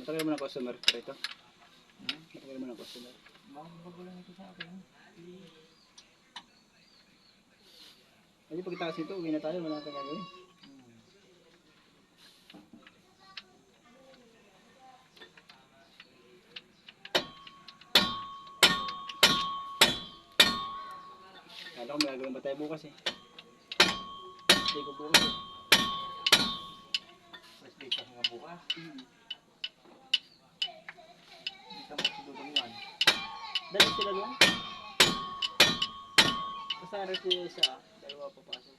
Matagal mo na customer rito? Matagal mo na customer? Bago lang ito sa akin. Hindi pagkatapos ito, uwi na tayo, wala ka gagawin. Kala ko may gagawin ba tayo bukas eh. Hindi ko bukas eh. First day kasi nga bukas. Hindi ka magsidudong yan. Dali sila doon. Basta rest niya isa, dalawa papasok.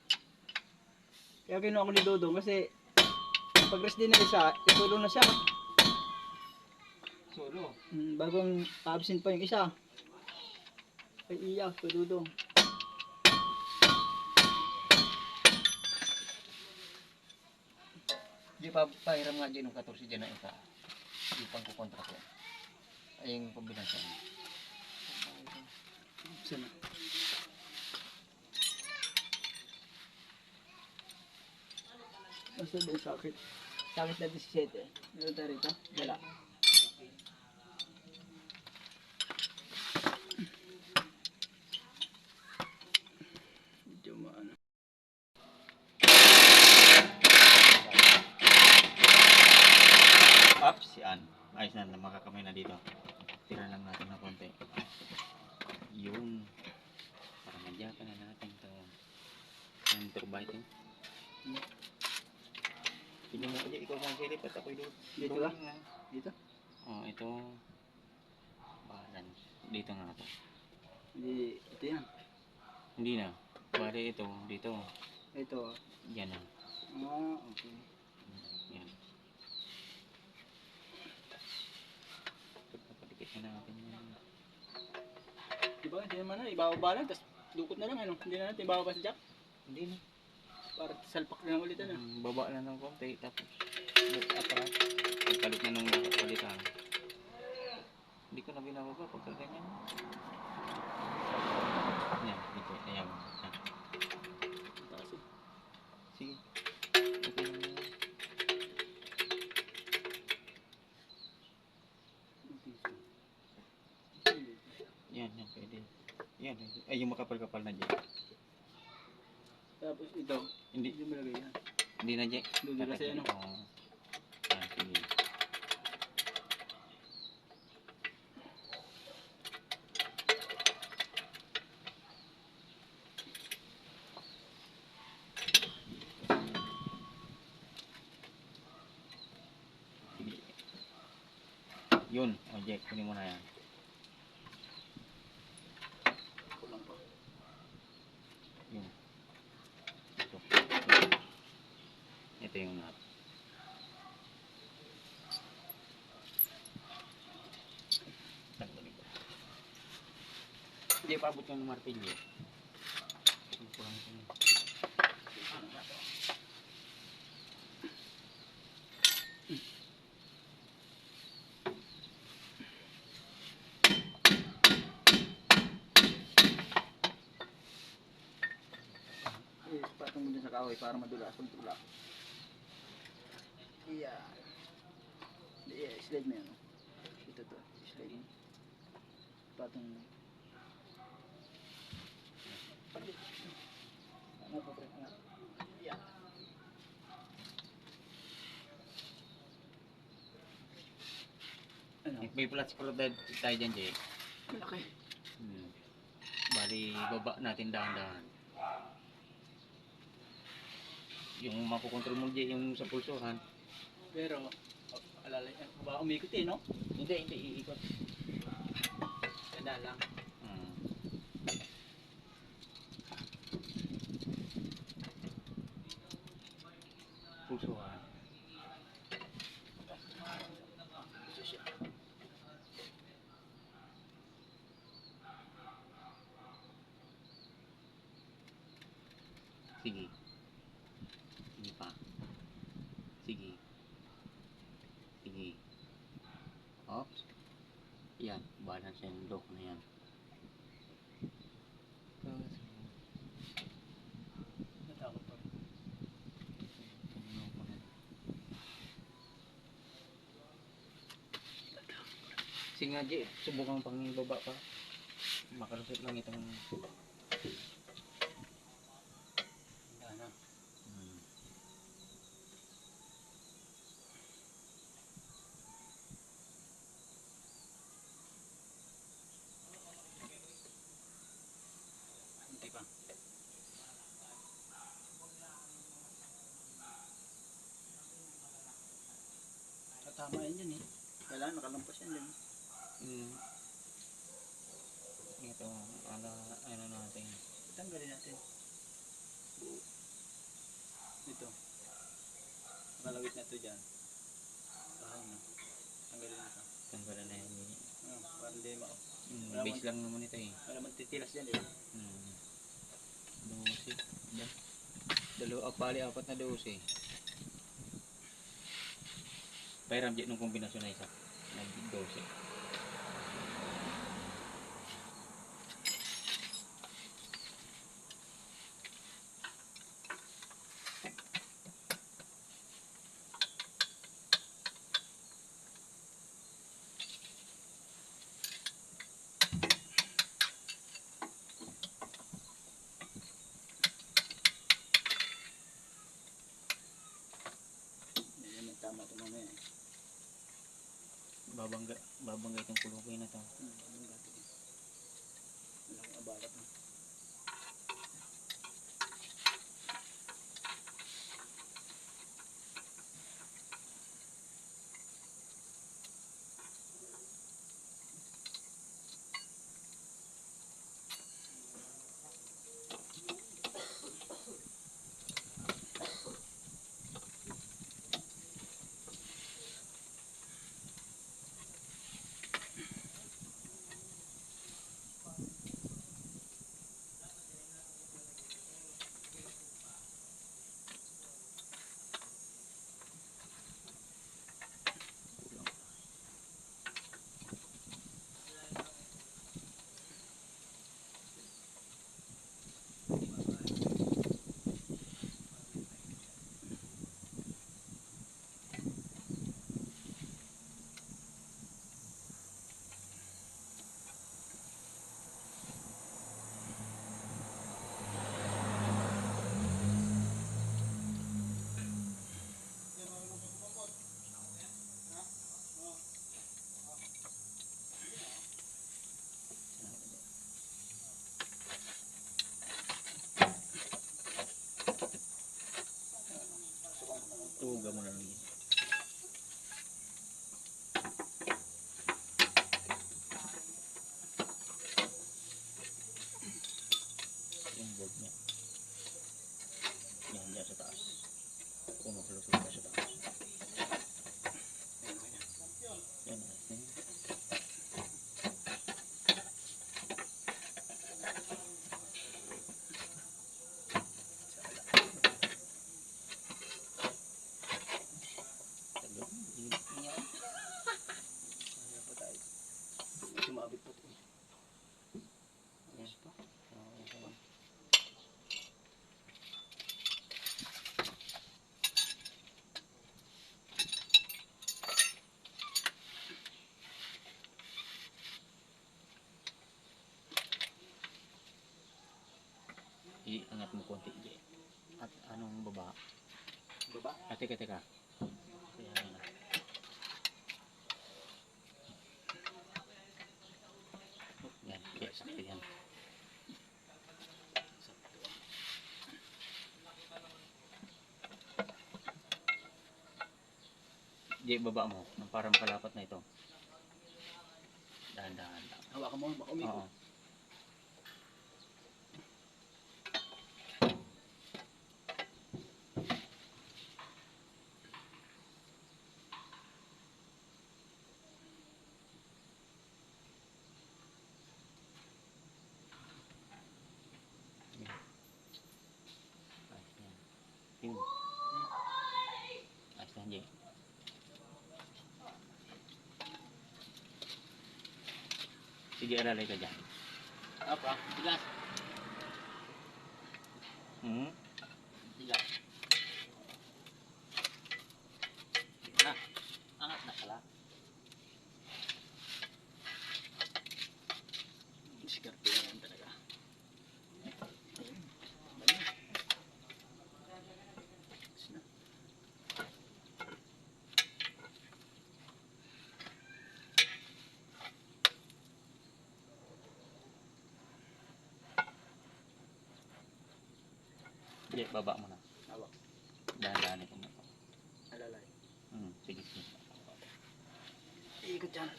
Kaya kinuha ko ni Dodong kasi pag rest din na isa, itulong na siya. Solo. Bagong pa-absent pa yung isa. Kay Iya, kay Dodong. Di pa pahiram nga dyan ng 14 dyan na ika. Di pang kukontra ko. Ay yung pambinasa. Sana. Basta din sakit. Sakit na 17. Meron tayo rito? Wala. Medyo maano. Ups, yan. Ayos na, makakamay na dito. Tira lang natin na konti. Yung para madyakan na natin ito. Yung turbite. Hindi mo aja ikaw sa silip at ako'y doon. Dito ba? Dito? Oh, ito. Balance. Dito nga ito. Hindi, ito yan. Hindi na. Bali ito, dito. Ito. Yan na. Okay. Yan. Pagpapadikit na natin yan. Diba, hindi naman na, ibawa lang, tapos dukot na lang, ano? Hindi na natin ibawa pa sa jack. Hindi na. Para salpak na lang ulit, ano? Baba na ng konti. Tapos, atras. Pagpalit na nung palitan. Hindi ko na binababa pagka ganyan. Yan, dito. Ayan. Taas eh. Sige. Okay lang yan. Yan, yan, pwede. Yan, ay yung makapal-kapal na dyan. Tapos ito, Hindi, hindi mo lagay yan. hindi na dyan. Doon kasi ano. Yan, sige. Sige. Yun, o Jack, kunin mo na yan. Kulang pa. Yun. Ito. Ito yung nut. Tanggalin ko. Hindi pa abot yung martilyo. Kurang ito. Patong mo din sa kahoy para madulas kung tulak. Iya. Iya, slide mo yan. Ito to, slide mo. Patong mo. Ano pa pre? Iya. Ano? May flat screw tayo dyan, Jay. Malaki. Bali, baba natin dahan-dahan. Yung makukontrol mo dyan, yung sa pulsuhan. Pero, alalay, baka umikot eh, no? Hindi, iikot. Ganda lang. Pulsuhan. Sige. Sige pa. Sige. Sige. Oops. Yan. Balance yung lock na yan. Natakot pa rin. nga, Jay. Subukan pang ibaba pa. Makalusot lang itong... Ano? Hmm. Hindi pa. Tama yan eh. Kailangan nakalampas yan dyan. Hmm. Ito, ano natin. Tanggalin natin. Ito. Nakalawit na ito dyan. Tahan na. Tanggalin na ito. Tanggalan na yan. Para hindi Base lang naman ito eh. wala magtitilas dyan eh. Hmm. 12. Pali, 4 na 12. Pairam dyan nung kombinasyon na isa. Nag-12. Yan yung tama ito mamaya eh. Babangga itong kulungin na to. Babangga ito eh. Malaking abalat na. Tuga mo na lang yun. Yung board niya. Yan, dyan sa taas. Pumakalusot ka sa taas. Yan, ayos na yun. Tagal, init niya. Kaya pa tayo. Sumabit pa ito eh. Ayos pa. Okay. Iangat mo konti. At anong baba? Baba. Teka. Kaya yan, sakto yan. Di, baba mo. Para makalapat na ito. Dahan-dahan lang. Hawakan mo. Baka umikot. Oo. Yun. Ayos na, Jay. Sige, alalay ka dyan. Apa? Tigas. Hmm? Tigas. Na. Angat na pala. Jay, baba mo na. Hawak. Dahan-dahan ito mo. Alalay. Sige, sige. Iikot dyan.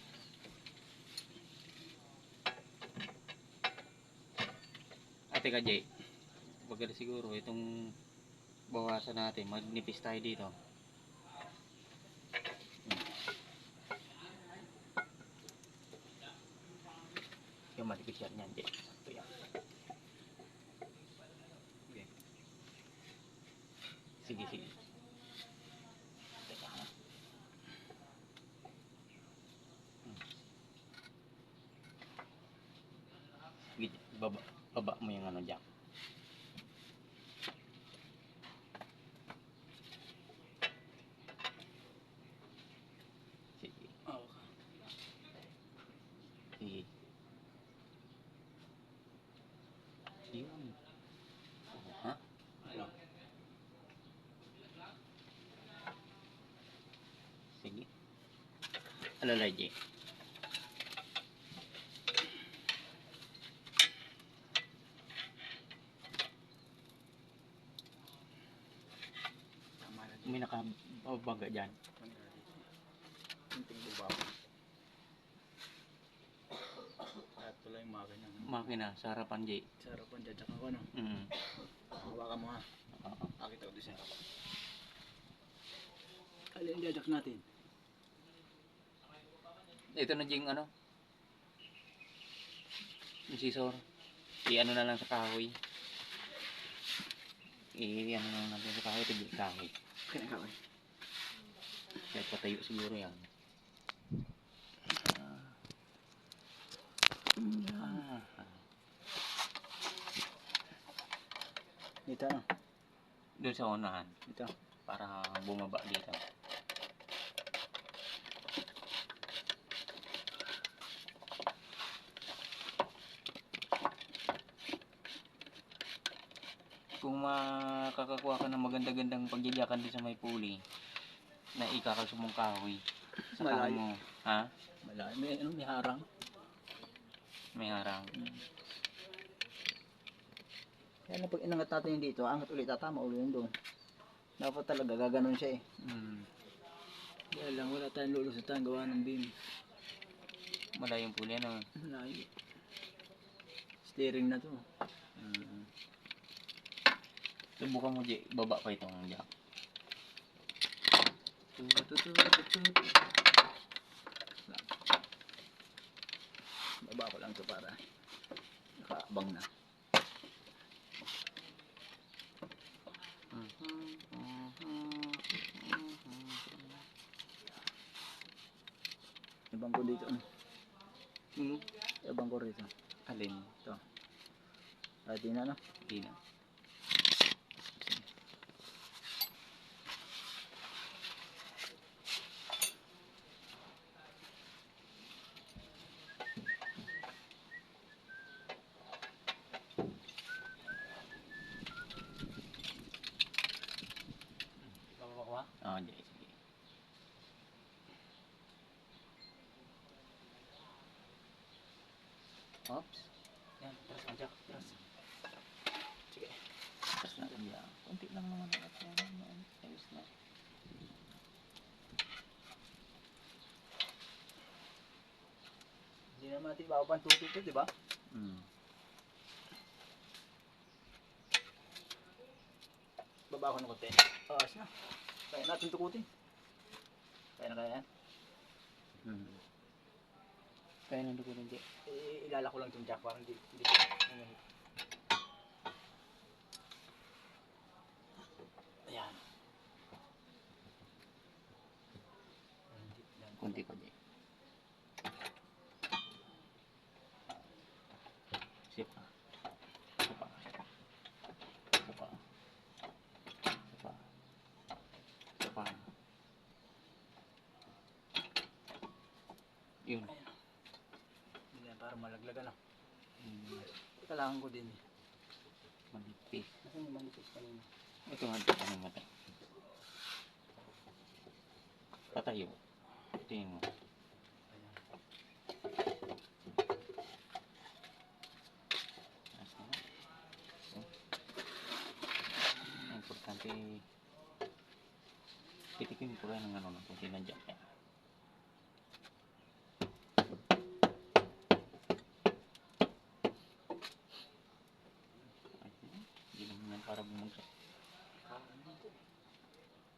Ate ka, Jay. Bagay siguro itong bawasan natin. Magnipis tayo dito. Yung manipis yan yan, Jay. Ito yan. Okay. Sige, sige. Teka ha. Sige, baba mo yung ano dyan. Sige. Oo. Sige. Yun. Ha? Ano? Sige. Alalay, Jay. Tama na. May nakababaga dyan. Kunting bubaw. At tuloy yung makina. Makina, sa harapan, Jay. Sa harapan dyan, tsaka ako ano. Hawakan mo ha. Oo. Akita ko doon sa harapan. Alin yung jajak natin? Ito na Jing, ano? Yung scissor. I-ano na lang sa kahoy. I-ano na lang natin sa kahoy. Ito yung kahoy. Kinakaway. Kaya patayo siguro yan. Ah. Dito ano? Doon sa unahan. Dito. Para bumaba dito. Kung makakakuha ka ng maganda-gandang pagjajakan din sa may puli na ikakalso mong kahoy sa Malayo. mo, ha? Malayo. May harang. May harang. Kaya na pag inangat natin yung dito, angat ulit, tatama ulit yun doon. Dapat talaga gaganon siya eh. Kaya lang wala tayong lulusutan gawa ng beam. Malayong puli, ano? Malayo. Steering na to. Subukan mo, Jay. Baba pa itong jack. Baba ko lang to para nakaabang na. Ibang ko dito ano? Ibang ko rito. Alin? Ito. At yun na no? Hindi na. Bababa ko ha? Oo, Jay. Sige. Oops. Yan, tras ang jack. Tras. Sige. Tapos natin yan. Kunti lang naman ang atin. Ayos na. Hindi naman natin bababa ang tututut, di ba? Baba ko ng konti. Ayos na. Kaya natin tukutin. Kaya na kaya yan. Kaya nandun ko ng Jay. Ilala ko lang itong jack parang hindi ayan. Kunti pa, Jay. Sip pa. Sip pa. Sip pa. Sip pa. Sip pa. Yun. Yan, para malaglagan na. Kailangan ko din eh. Manipis. Nasaan yung manipis kanina? Ito nga ito. Ano mata? Patayo. Tingin mo. Ayan. Ayos na. So. tayo ng ano, kung sinadya kaya. Hindi naman yan para bumagsak.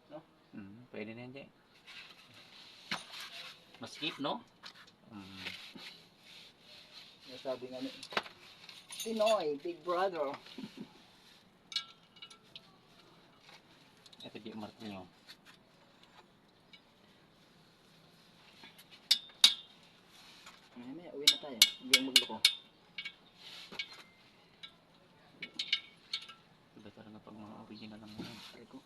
No? Pwede na yan, Jay. Maskip, no? Sabi nga ni Pinoy, Big Brother. Ito di martilyo. Mamaya, uwi na tayo. Hindi ang magloko. Iba talaga pag mga original lang yan. Ay ko.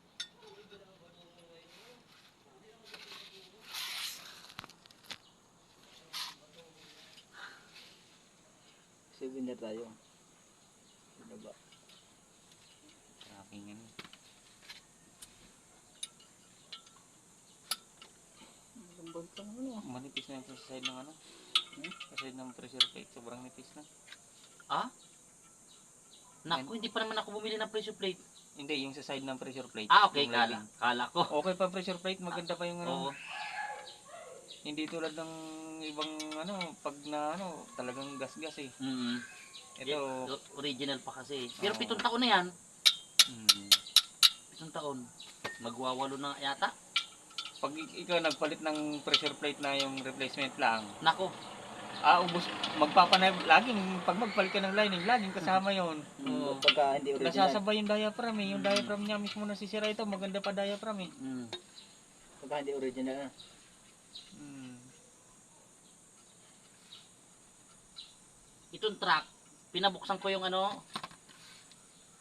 Souvenir tayo. Ano ba? Sa akin yan. Lambot pa naman oh. Manipis na yung sa side ng ano. Sa side ng pressure plate. Sobrang nipis na. Ah? Naku, hindi pa naman ako bumili ng pressure plate. Hindi, yung sa side ng pressure plate. Ah, okay, Yung kala. lining. Kala ko. Okay pa pressure plate. Maganda pa yung ano. Oo. Hindi tulad ng ibang ano. Pag na ano, talagang gas-gas eh. Mm. Ito. Original pa kasi. Pero Oo. 7 taon na yan. Mm, 7 taon. Magwawalo na yata. pag ikaw nagpalit ng pressure plate na yung replacement lang, Nako. ubos, laging, pag magpalit ka ng lining, laging kasama yon. Oo. Pagka hindi original. Nasasabay yung diaphragm eh. Yung diaphragm niya mismo nasisira ito, maganda pa diaphragm eh. Mm. Pagka hindi original na. Mm. Itong truck, pinabuksan ko yung ano,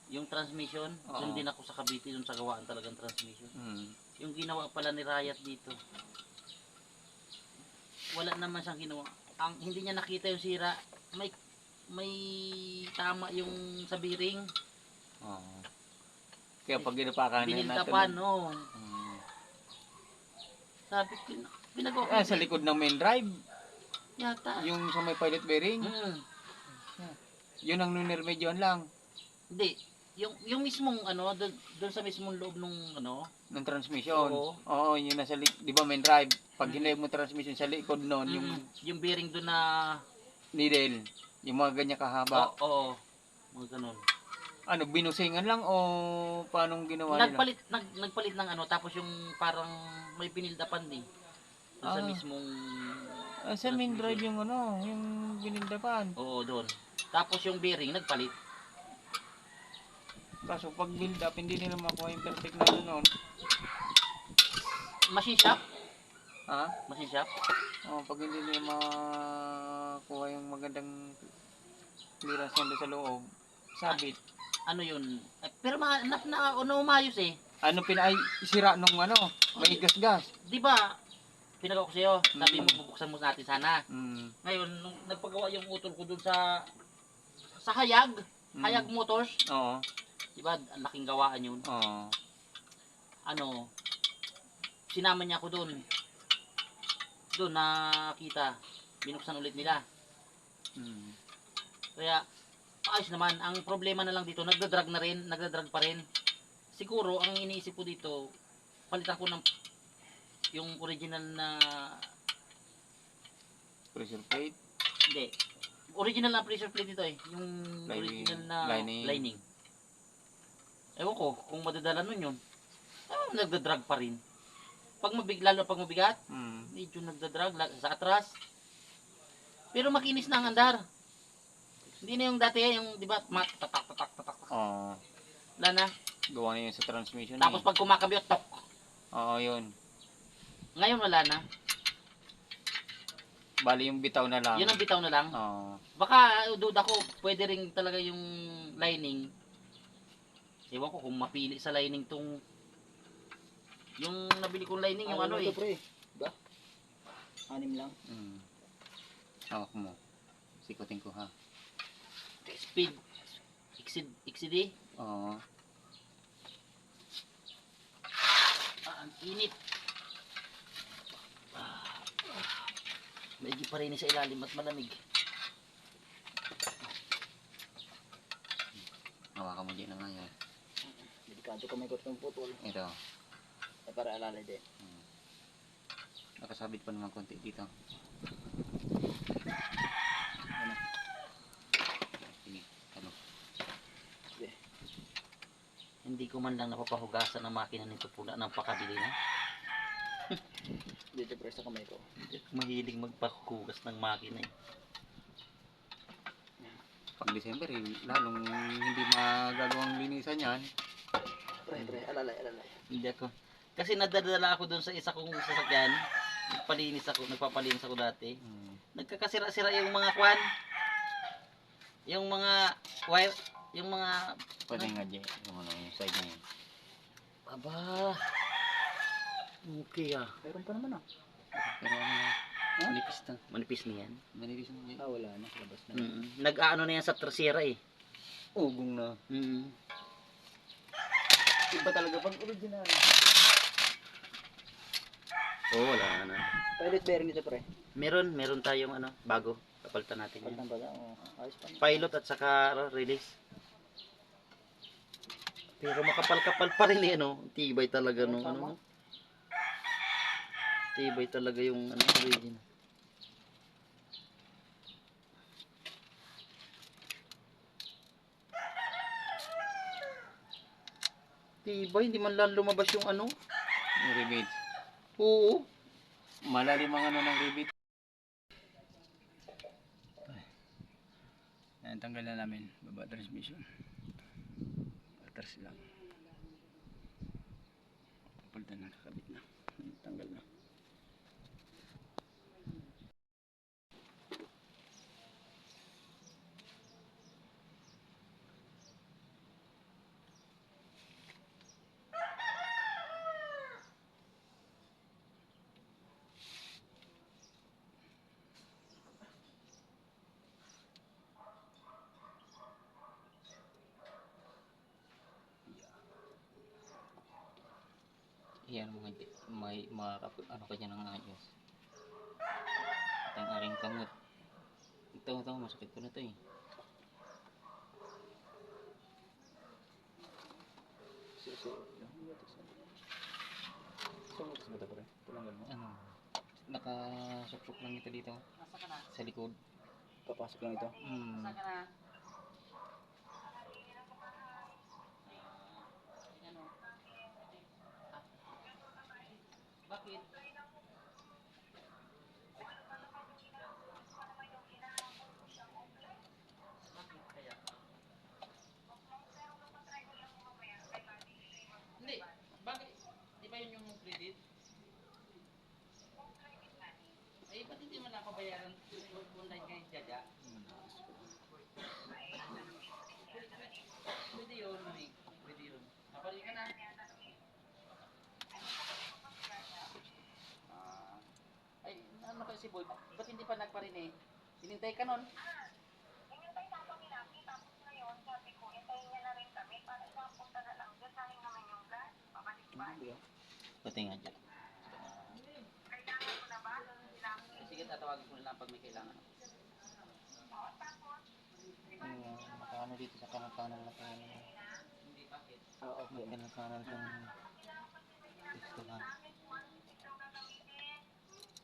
yung transmission. Oo. Doon din ako sa Cavite, doon sa gawaan talagang transmission. Mm. Yung ginawa pala ni Riot dito. Wala naman siyang ginawa. Ang hindi niya nakita yung sira, may tama yung sa bearing. Oo. Kaya pag ginapakan Biniltapan, no. Mm. Sabi ko, pinagawa ko. Sa likod ng main drive, Yata. yung sa may pilot bearing, yun ang nunirmedyoan lang Hindi. Yung mismong ano, doon sa mismong loob nung ano. ng transmission. Oo. Oo, yun nasa di ba main drive, pag hinayog mo transmission sa likod noon, Yung bearing doon na. needle, yung mga ganyan kahaba. Oo. Mga ganun. Ano, binusingan lang o paanong ginawa nila? Nagpalit ng ano, tapos yung parang may pinildapan din. Doon sa Ah. mismong. Sa main drive yung ano, yung binindapan. Oo, doon. Tapos yung bearing, nagpalit. Kaso pag build up, hindi nila makuha yung perfect na ano noon. Machine shop? Ha? Machine shop? Pag hindi nila makuha yung magandang clearance yan doon sa loob, sabit. Ano yun? Pero umayos eh. Ano ay sira nung ano, may gas-gas. Di ba? Pinagawa ko sa'yo. Sabi mo, bubuksan mo natin sana. Mm. Ngayon, nung nagpagawa yung motor ko dun sa Hayag. Hayag Motors. Oo. Di ba? Ang laking gawaan yun. Oo. Ano, sinama niya ako doon. Doon nakita. Binuksan ulit nila. Mm. Kaya, ayos naman. Ang problema na lang dito, nagdadrag pa rin. Siguro, ang iniisip ko dito, palitan ko ng yung original na, Pressure plate. hindi. Original na pressure plate ito eh. Yung Lining. original na Lining. lining. Ewan ko, kung madadala nun yun. Nagdadrag pa rin. Lalo pag mabigat, medyo nagdadrag sa atras. Pero makinis na ang andar. Hindi na yung dati, yung di ba, tatak. Oo. Wala na. Gawa na yun sa transmission. Tapos pag kumakabit, tok. Oo, yun. Ngayon wala na. Bali yung bitaw na lang. Yun ang bitaw na lang. Oo. Baka duda ko, pwede rin talaga yung lining. Ewan ko kung mapili sa lining tong yung nabili kong lining, yung ano eh. Ito pre, ba? 6 lang. Hawak mo. Sikutin ko ha. Speed. XD. Oo. Ang init. Medyo pa rin sa ilalim at malamig. Hawakan mo dyan na ngayon. Delikado ka may kot ng putol. Ito. Para alalay din. Nakasabit pa naman konti dito. Ano? Sige, ano? Hindi ko man lang napapahugasan ng makina nito pula ng pakabili na. Dito pre sa kamay ko. Hindi ako mahilig magpahugas ng makina eh. Pag December eh, lalong hindi magagawang linisan yan. Pre, alalay. Hindi ako. Kasi nadadala ako doon sa isa kong sasakyan. Nagpapalinis ako dati. Nagkakasira-sira yung mga kwan. Yung mga wire, yung mga Pwede nga dyan, yung ano, yung side na yun. aba. Okay ah. Meron pa naman ah. Pero ano, manipis na. Manipis na yan. Manipis na dyan. Wala na. Labas na. Nag-aano na yan sa trasera eh. Ugong na. Iba talaga pag original. Oo, wala na. Pilot bearing dito pre. Meron tayong ano, bago. Kapalitan natin yan. Palitan ba? Oo. Ayos pa. Pilot at saka release. Pero makapal-kapal pa rin eh, no? Tibay talaga nung ano. Tibay talaga yung ano, original. Tibay, hindi man lang lumabas yung ano. Yung rebate. Oo. Malalim ang ano ng rebate. Ayan, tanggal na namin. Baba transmission. Atras lang. Palitan na, kakabit na. Tanggal na. Iyan mo hindi. May ano ka dyan ng ayos. At ang aring kamot. Ito, masakit ko na ito eh. Sumutas ba ito pre? Tulungan mo. Ano? Nakasuksok lang ito dito. Nasa ka na? Sa likod. Papasok lang ito. Nasa ka na? Ano? Bakit? Bakit kaya? Hindi. Bakit? Di ba yun yung credit? Ay, ba't hindi mo napabayaran online kayo dada? Pwede yun, mami. Pwede yun. Napali ka na. Ay, ano kasi boy, ba't hindi pa nagparin eh? Hinintay ka nun? Hinintay na kami natin, tapos ngayon, sabi ko, hintayin niya na rin kami para ikapunta na lang doon, sayang naman yung gas, pabalik ba? Pati nga dyan. Kailangan ko na ba? Sige, tatawagin ko na lang pag may kailangan. Oo, tapos, Makaano dito sa kanan na tayo. Hindi, bakit? Oo, May okay. kanan kang testohan.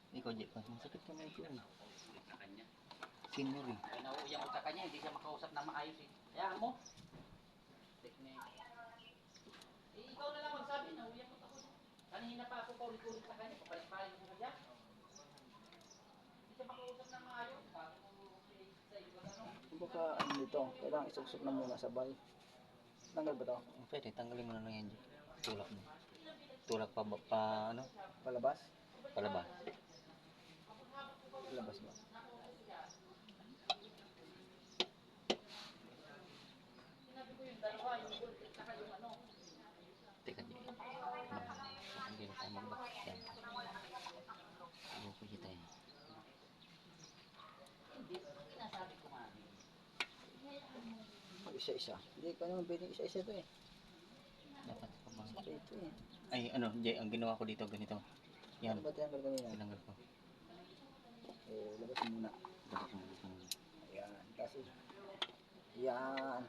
Ikaw, Jek, masakit ka na ito eh. Sa kanya. Senior eh. Ay, nauuyan ko sa kanya, hindi siya makausap na maayos eh. Kaya mo. Technique. Eh, ikaw na lang magsabi, nauuyan ko ako. Kanina pa ako paulit-ulit sa kanya, papalit-palit ko siya. Hindi siya makausap na maayos. Bakit mo sa iyo ba ano? Baka ano nito, kailangan isuksok na muna sabay. Tanggal ba ito? Pwede, tanggalin mo na lang yan, Jek. Tulak mo. Tulak ano? Palabas? Palabas. Palabas ba? Teka, Jek. Hindi na tayo magbakit yan. Ayoko dito eh. Sinasabi ko nga. Pag isa-isa. Hindi ka naman pwedeng isa-isa ito eh. Dapat ka bang... Ito eh. Ay, ano, Jay, ang ginawa ko dito, ganito. Yan, Ano ba tinanggal kanina? tinanggal ko. Eh, labas mo muna. Dapat mo gusto mo. Ayan, kasi. Yan.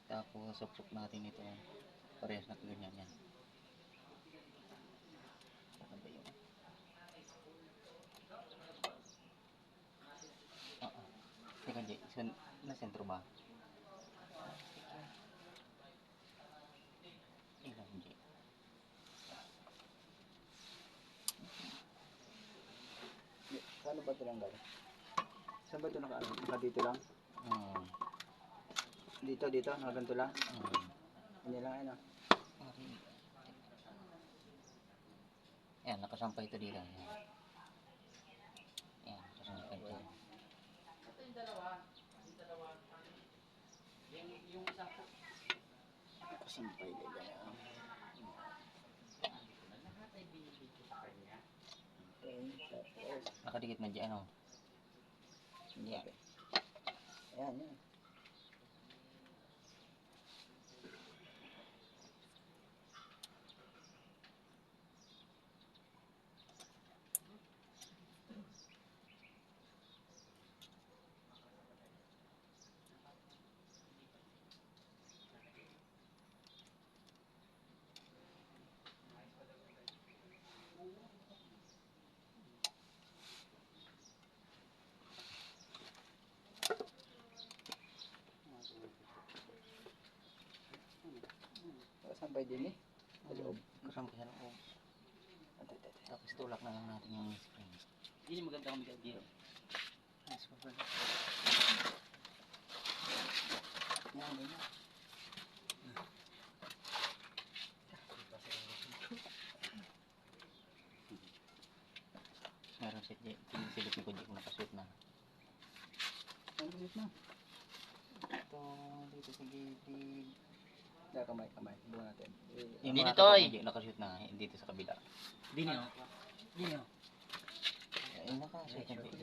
Tapos, supok natin ito. Parehas na ganyan yan. Ano ba yun? Na sentro ba? Ilang G. Saan ba ito lang galing? Saan ba ito naka dito lang? Hmm. Dito, nakaganto lang? Hindi lang ano. Ayan, nakasampay ito dito. Ayan. Ayan, nakasampay ito. Ito yung dalawa. Yung isang po. Nakasampay din yan. Lahat ay binibigyo sa kanya. Nakadikit man dyan, ano? Hindi. Ayan, yan. Nakasampay din eh. Sa loob. Kasampay sa loob. Tapos tulak na lang natin yung spring. Hindi maganda kung may dito. Nice pa pala. Yan, yan. Meron si silip ni Kuji kung nakasuot na. Ang bisit na. Ito, dito sa gilid. Dahil kamay. Buwan natin. Yung Dito, mga Toy. Kuji nakasuot na, dito sa kabila. Dini oh. Dini oh. Ay, nakasuot na dito.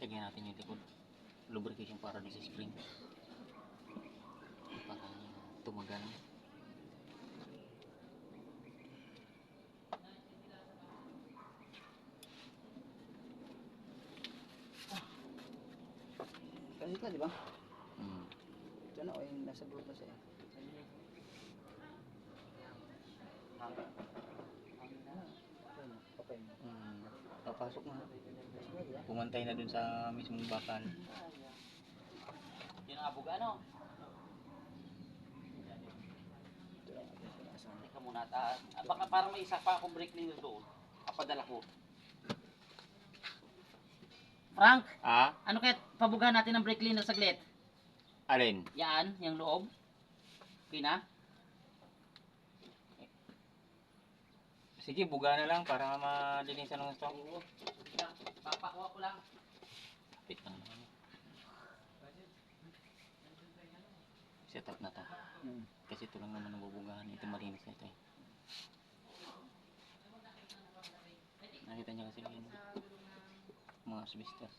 Lagyan natin yung likod. Lubrication para din sa spring. Para tumagal. Kasi ka, di ba? Hmm. Ito na, o yung nasa butas eh. Papay mo. Papasok na. Sige, di ba? Pumantay na dun sa mismong bakal. Yun ang abuga no? Ito lang natin sinasama. Teka muna. Baka parang may isa pa akong brake cleaner doon. Kapadala ko. Frank, Ah? ano kaya pabugahan natin ng brake cleaner saglit? Alin? Yan, yung loob. Okay na? Sige, buga na lang para malinisan ng stock. Oo. Papakuha ko lang. Kapit lang naman. Set up na to. Kasi ito lang naman ang bubugahan. Ito malinis na ito eh. Nakita niya kasi yun. Mga asbestos.